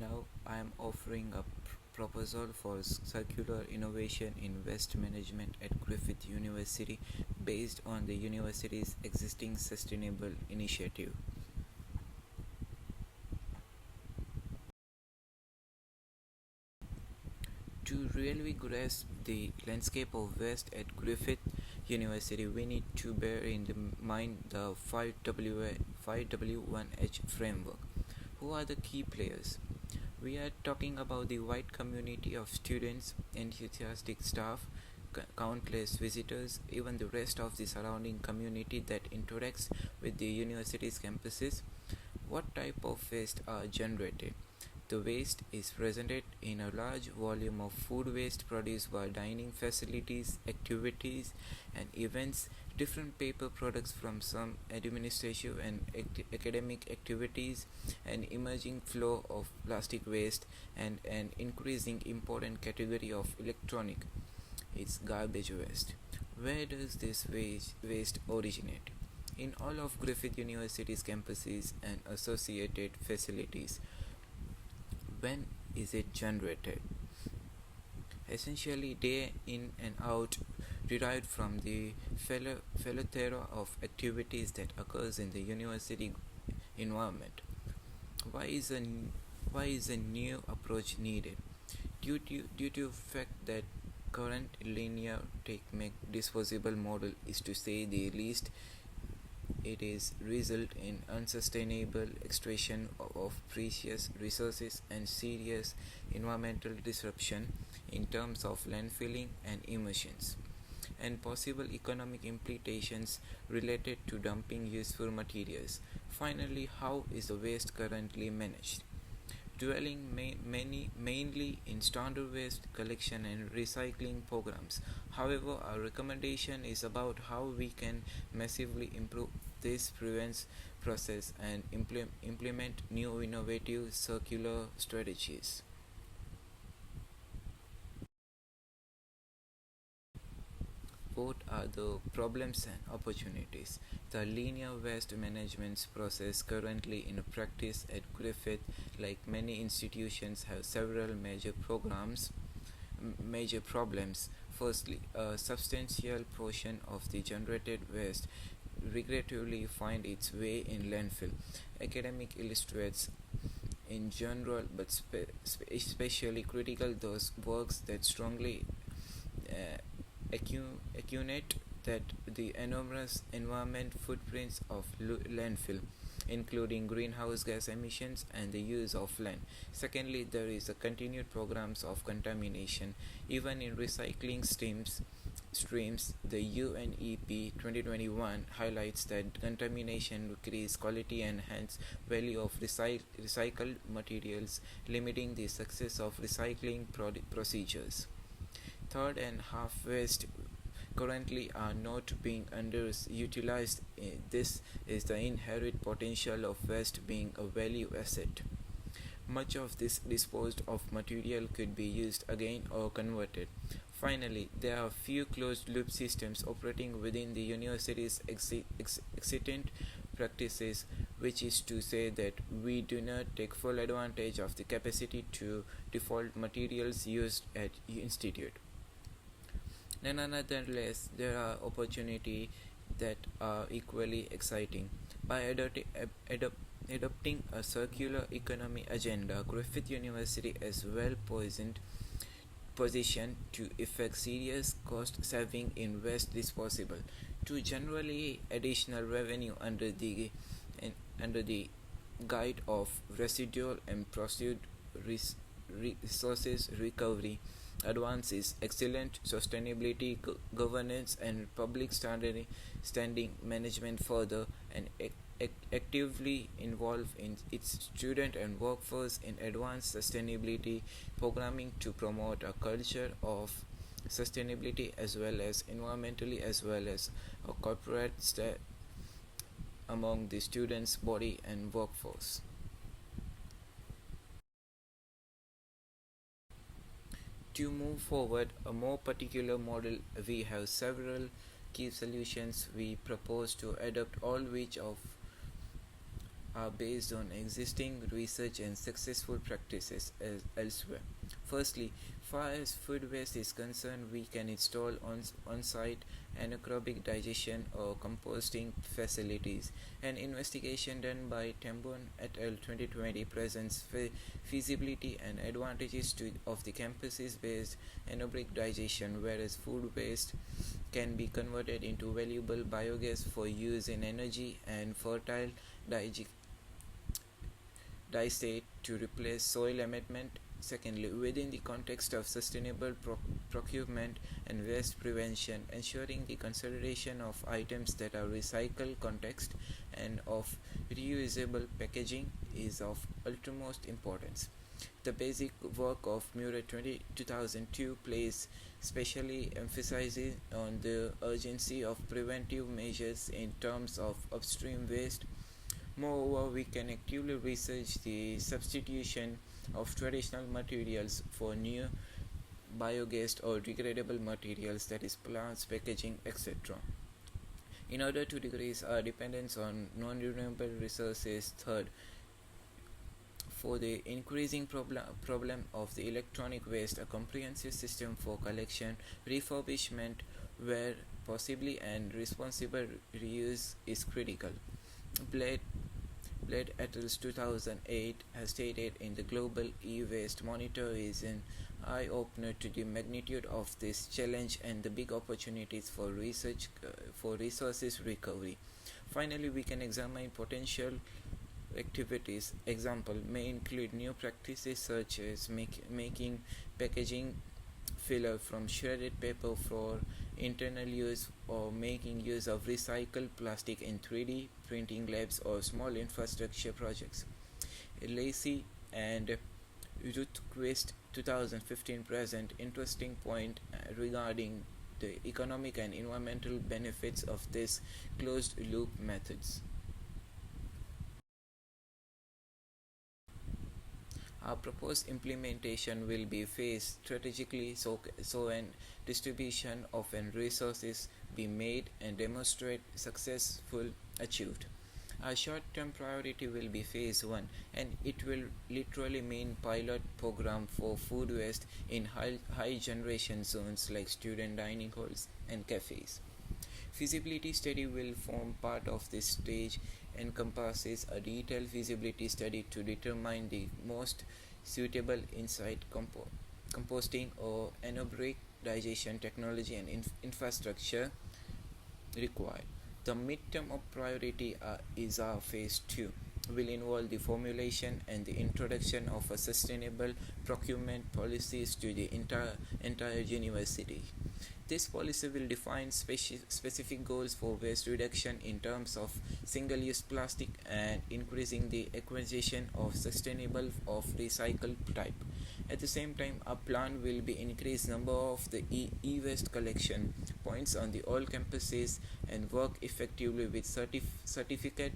Now I am offering a proposal for circular innovation in waste management at Griffith University based on the university's existing sustainable initiative. To really grasp the landscape of waste at Griffith University, we need to bear in mind the 5W1H framework. Who are the key players? We are talking about the wide community of students, enthusiastic staff, countless visitors, even the rest of the surrounding community that interacts with the university's campuses. What type of waste are generated? The waste is presented in a large volume of food waste produced by dining facilities, activities, and events, different paper products from some administrative and academic activities, an emerging flow of plastic waste, and an increasing important category of electronic. It's garbage waste. Where does this waste originate? In all of Griffith University's campuses and associated facilities. When is it generated? Essentially, day in and out, derived from the plethora of activities that occurs in the university environment. Why is a why is a new approach needed? Due to fact that current linear take disposable model is, to say the least, it is result in unsustainable extraction of precious resources and serious environmental disruption in terms of landfilling and emissions, and possible economic implications related to dumping useful materials. Finally, how is the waste currently managed? Dwelling mainly in standard waste collection and recycling programs. However, our recommendation is about how we can massively improve this prevents process and implement new innovative circular strategies. What are the problems and opportunities? The linear waste management process currently in practice at Griffith, like many institutions, have several major problems. Firstly, a substantial portion of the generated waste regrettably find its way in landfill. Academic illustrates in general, but especially critical those works that strongly uh, accumulate that the enormous environment footprints of landfill, including greenhouse gas emissions and the use of land. Secondly, there is a continued programs of contamination. Even in recycling streams, the UNEP 2021 highlights that contamination decreases quality and hence value of recycled materials, limiting the success of recycling procedures. Third and half waste currently are not being underutilized. This is the inherent potential of waste being a value asset. Much of this disposed of material could be used again or converted. Finally, there are few closed loop systems operating within the university's existent practices, which is to say that we do not take full advantage of the capacity to default materials used at institute. Nonetheless, there are opportunities that are equally exciting. By adopting a circular economy agenda, Griffith University is positioned to effect serious cost saving in waste disposal to generally additional revenue under the guide of residual and proceed resources recovery, advances excellent sustainability governance and public standing management further, and actively involve in its student and workforce in advanced sustainability programming to promote a culture of sustainability as well as environmentally as well as a corporate among the students body and workforce. To move forward a more particular model, we have several key solutions we propose to adopt, all which of are based on existing research and successful practices elsewhere. Firstly, far as food waste is concerned, we can install on-site anaerobic digestion or composting facilities. An investigation done by Tambon et al. 2020 presents feasibility and advantages of the campus-based anaerobic digestion, whereas food waste can be converted into valuable biogas for use in energy and fertile digestate to replace soil amendment. Secondly, within the context of sustainable procurement and waste prevention, ensuring the consideration of items that are recycled context and of reusable packaging is of utmost importance. The basic work of Murray 2002 plays specially emphasizes on the urgency of preventive measures in terms of upstream waste. Moreover, we can actively research the substitution of traditional materials for new biogas or degradable materials, that is plants, packaging, etc. in order to decrease our dependence on non-renewable resources. Third, for the increasing problem of the electronic waste, a comprehensive system for collection, refurbishment, where possibly and responsible reuse is critical. Blade et al. 2008 has stated in the Global E-Waste Monitor is an eye-opener to the magnitude of this challenge and the big opportunities for research for resources recovery. Finally, we can examine potential activities. Example may include new practices such as making packaging filler from shredded paper for internal use, or making use of recycled plastic in 3D printing labs or small infrastructure projects. Lacey and Ruthquist 2015 present interesting point regarding the economic and environmental benefits of these closed loop methods. Our proposed implementation will be phased strategically so an distribution of an resources be made and demonstrate successful achieved. Our short-term priority will be phase 1, and it will literally mean pilot program for food waste in high generation zones like student dining halls and cafes. Feasibility study will form part of this stage, encompasses a detailed feasibility study to determine the most suitable in-site composting or anaerobic digestion technology and infrastructure required. The midterm of priority is our phase 2, will involve the formulation and the introduction of a sustainable procurement policies to the entire university. This policy will define specific goals for waste reduction in terms of single-use plastic and increasing the acquisition of sustainable of recycled type. At the same time, our plan will be increase number of the e-waste collection points on the all campuses and work effectively with certified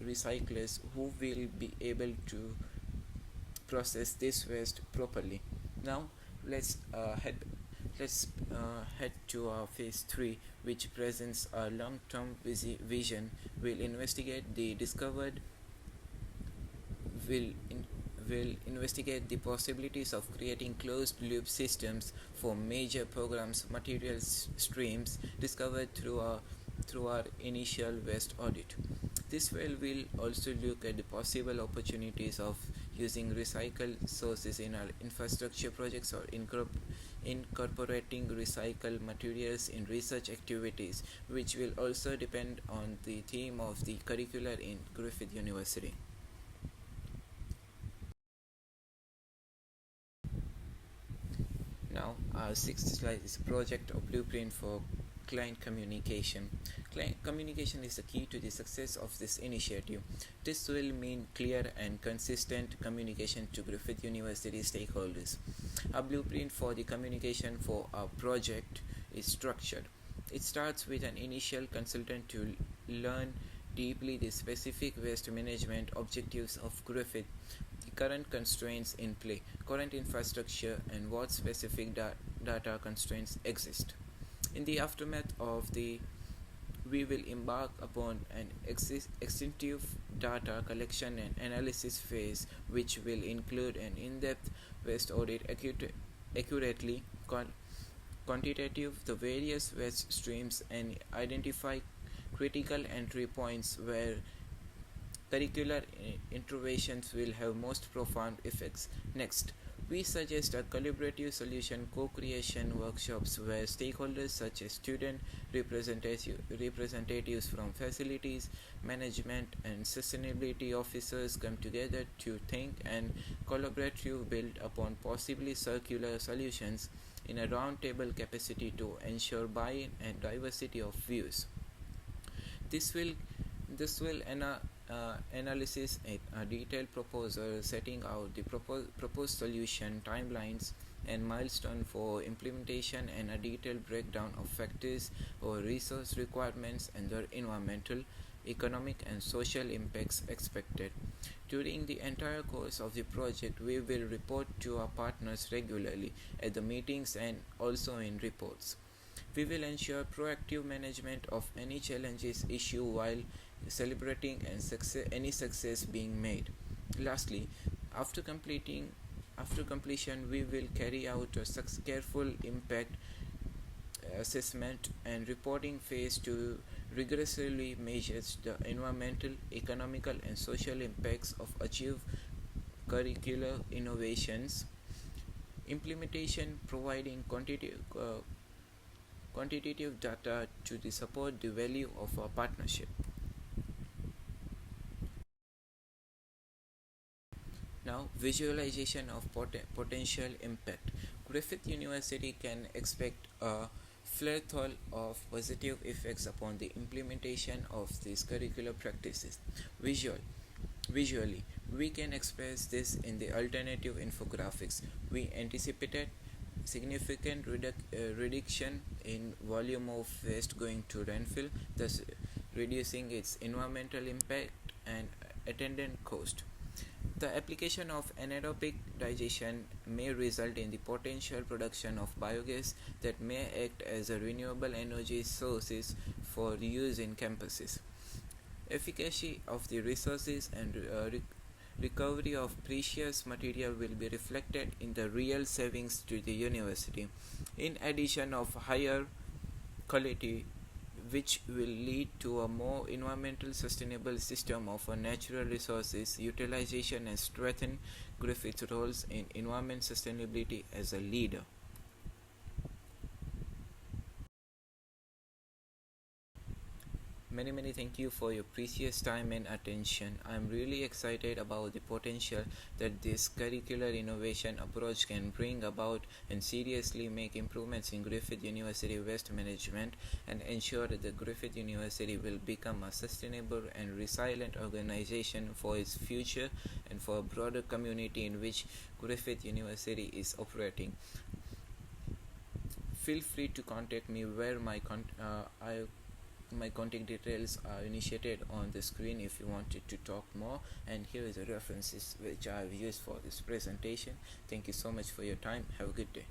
recyclers who will be able to process this waste properly. Now let's head to our phase 3, which presents our long-term vision. Will investigate the possibilities of creating closed-loop systems for major programs materials streams discovered through our initial waste audit. This will also look at the possible opportunities of using recycled sources in our infrastructure projects or incorporating recycled materials in research activities, which will also depend on the theme of the curricular in Griffith University. Now, our sixth slide is a project or blueprint for client communication. Client communication is the key to the success of this initiative. This will mean clear and consistent communication to Griffith University stakeholders. A blueprint for the communication for our project is structured. It starts with an initial consultant to learn deeply the specific waste management objectives of Griffith, the current constraints in play, current infrastructure, and what specific data constraints exist. In the aftermath of we will embark upon an extensive data collection and analysis phase, which will include an in-depth waste audit accurately quantitative the various waste streams and identify critical entry points where curricular interventions will have most profound effects. Next, we suggest a collaborative solution co-creation workshops where stakeholders such as student representatives from facilities, management and sustainability officers come together to think and collaborate to build upon possibly circular solutions in a roundtable capacity to ensure buy-in and diversity of views. This will analysis a detailed proposal setting out the proposed solution timelines and milestone for implementation and a detailed breakdown of factors or resource requirements and their environmental, economic and social impacts expected. During the entire course of the project, we will report to our partners regularly at the meetings and also in reports. We will ensure proactive management of any challenges issue while celebrating and any success being made. Lastly, after completion, we will carry out a careful impact assessment and reporting phase to rigorously measure the environmental, economical, and social impacts of achieved curricular innovations. Implementation providing quantitative data to support the value of our partnership. Now, visualization of potential impact. Griffith University can expect a plethora of positive effects upon the implementation of these curricular practices. Visually, we can express this in the alternative infographics. We anticipated significant reduction in volume of waste going to landfill, thus reducing its environmental impact and attendant cost. The application of anaerobic digestion may result in the potential production of biogas that may act as a renewable energy sources for use in campuses. Efficacy of the resources and recovery of precious material will be reflected in the real savings to the university. In addition of higher quality, which will lead to a more environmental sustainable system of natural resources utilization and strengthen Griffith's roles in environment sustainability as a leader. Many thank you for your precious time and attention. I'm really excited about the potential that this curricular innovation approach can bring about and seriously make improvements in Griffith University waste management and ensure that the Griffith University will become a sustainable and resilient organization for its future and for a broader community in which Griffith University is operating. Feel free to contact me where my contact details are initiated on the screen if you wanted to talk more, and here is the references which I have used for this presentation. Thank you so much for your time. Have a good day.